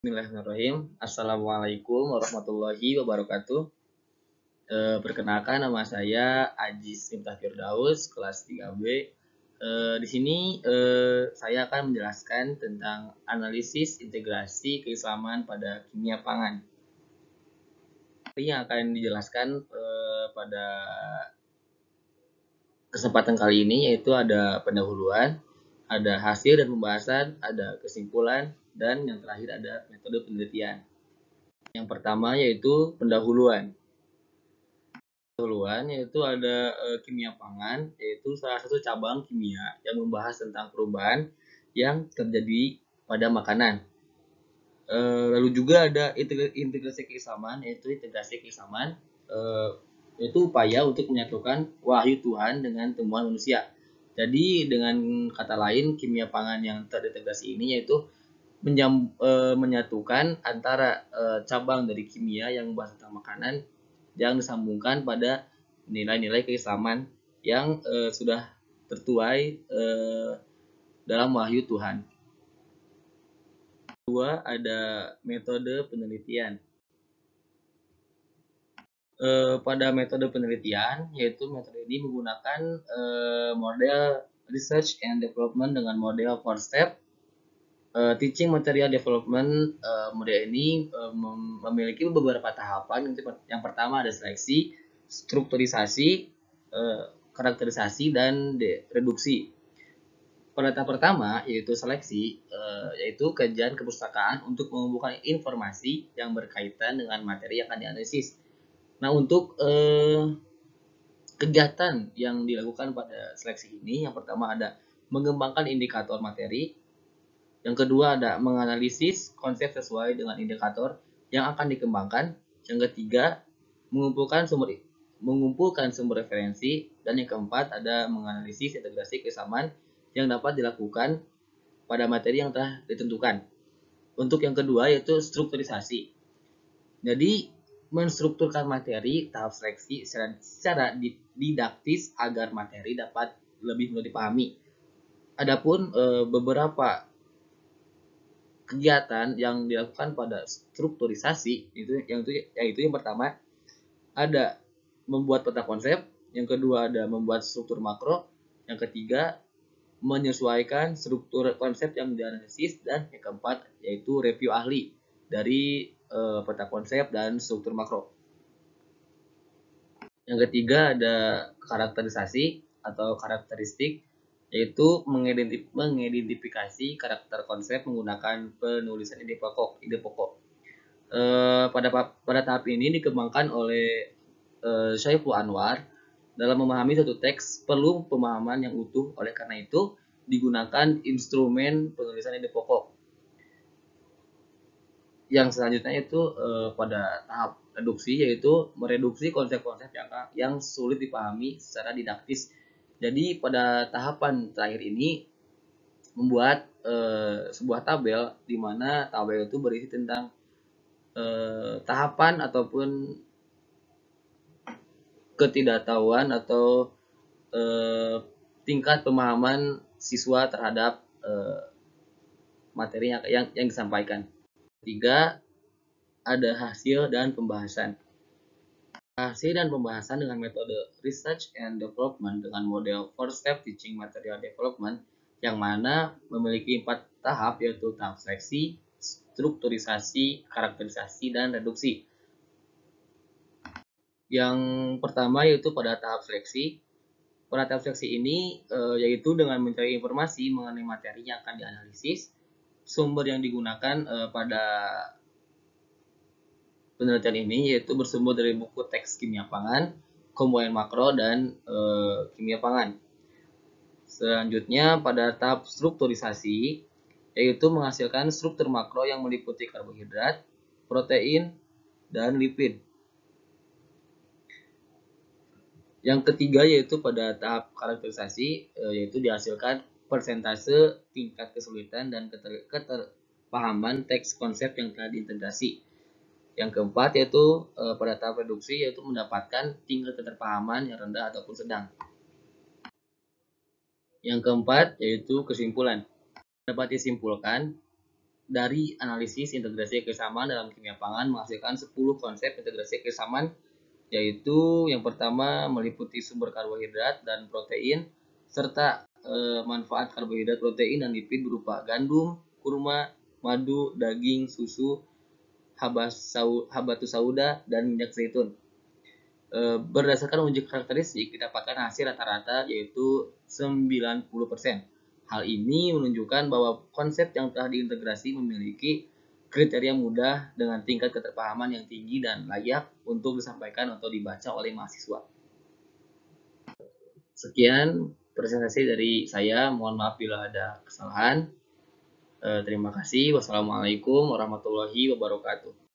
Bismillahirrahmanirrahim. Assalamualaikum warahmatullahi wabarakatuh. Perkenalkan nama saya Ajis Miftah Firdaus, kelas 3B. Di sini saya akan menjelaskan tentang analisis integrasi keislaman pada kimia pangan. Yang akan dijelaskan pada kesempatan kali ini yaitu ada pendahuluan, ada hasil dan pembahasan, ada kesimpulan, dan yang terakhir ada metode penelitian. Yang pertama yaitu pendahuluan. Pendahuluan yaitu ada kimia pangan, yaitu salah satu cabang kimia yang membahas tentang perubahan yang terjadi pada makanan. Lalu juga ada integrasi keislaman, yaitu upaya untuk menyatukan wahyu Tuhan dengan temuan manusia. Jadi dengan kata lain, kimia pangan yang terintegrasi ini yaitu menyatukan antara cabang dari kimia yang membahas tentang makanan yang disambungkan pada nilai-nilai keislaman yang sudah tertuai dalam wahyu Tuhan. Kedua, ada metode penelitian. Pada metode penelitian, yaitu metode ini menggunakan model research and development dengan model 4-step. Teaching material development model ini memiliki beberapa tahapan. Yang pertama ada seleksi, strukturisasi, karakterisasi, dan reduksi. Pada tahap pertama yaitu seleksi, yaitu kajian kepustakaan untuk mengumpulkan informasi yang berkaitan dengan materi yang akan dianalisis. Nah, untuk kegiatan yang dilakukan pada seleksi ini, yang pertama ada mengembangkan indikator materi, yang kedua ada menganalisis konsep sesuai dengan indikator yang akan dikembangkan, yang ketiga mengumpulkan sumber referensi, dan yang keempat ada menganalisis integrasi kesamaan yang dapat dilakukan pada materi yang telah ditentukan. Untuk yang kedua yaitu strukturisasi. Jadi menstrukturkan materi tahap seleksi secara didaktis agar materi dapat lebih mudah dipahami. Adapun beberapa kegiatan yang dilakukan pada strukturisasi yaitu yang pertama ada membuat peta konsep, yang kedua ada membuat struktur makro, yang ketiga menyesuaikan struktur konsep yang dianalisis, dan yang keempat yaitu review ahli dari peta konsep dan struktur makro. Yang ketiga ada karakterisasi atau karakteristik, yaitu mengidentifikasi karakter konsep menggunakan penulisan ide pokok. Pada tahap ini dikembangkan oleh Syaiful Anwar. Dalam memahami suatu teks perlu pemahaman yang utuh, oleh karena itu digunakan instrumen penulisan ide pokok. Yang selanjutnya itu pada tahap reduksi, yaitu mereduksi konsep-konsep yang sulit dipahami secara didaktis. Jadi pada tahapan terakhir ini membuat sebuah tabel, di mana tabel itu berisi tentang tahapan ataupun ketidaktahuan atau tingkat pemahaman siswa terhadap materi yang disampaikan. Ketiga, ada hasil dan pembahasan. Hasil dan pembahasan dengan metode research and development dengan model 4-step teaching material development, yang mana memiliki 4 tahap, yaitu tahap seleksi, strukturisasi, karakterisasi, dan reduksi. Yang pertama yaitu pada tahap seleksi. Pada tahap seleksi ini yaitu dengan mencari informasi mengenai materi yang akan dianalisis. Sumber yang digunakan pada penelitian ini yaitu bersumber dari buku teks kimia pangan, komponen makro, dan kimia pangan. Selanjutnya pada tahap strukturisasi, yaitu menghasilkan struktur makro yang meliputi karbohidrat, protein, dan lipid. Yang ketiga yaitu pada tahap karakterisasi, yaitu dihasilkan persentase tingkat kesulitan dan keterpahaman teks konsep yang telah diintegrasi. Yang keempat yaitu pada tahap reduksi, yaitu mendapatkan tingkat keterpahaman yang rendah ataupun sedang. Yang keempat yaitu kesimpulan. Dapat disimpulkan dari analisis integrasi kesamaan dalam kimia pangan menghasilkan 10 konsep integrasi kesamaan, yaitu yang pertama meliputi sumber karbohidrat dan protein serta manfaat karbohidrat, protein, dan lipid berupa gandum, kurma, madu, daging, susu, habatus sauda, dan minyak zaitun. Berdasarkan uji karakteristik didapatkan hasil rata-rata yaitu 90%. Hal ini menunjukkan bahwa konsep yang telah diintegrasi memiliki kriteria mudah dengan tingkat keterpahaman yang tinggi dan layak untuk disampaikan atau dibaca oleh mahasiswa. Sekian presentasi dari saya, mohon maaf bila ada kesalahan. Terima kasih. Wassalamualaikum warahmatullahi wabarakatuh.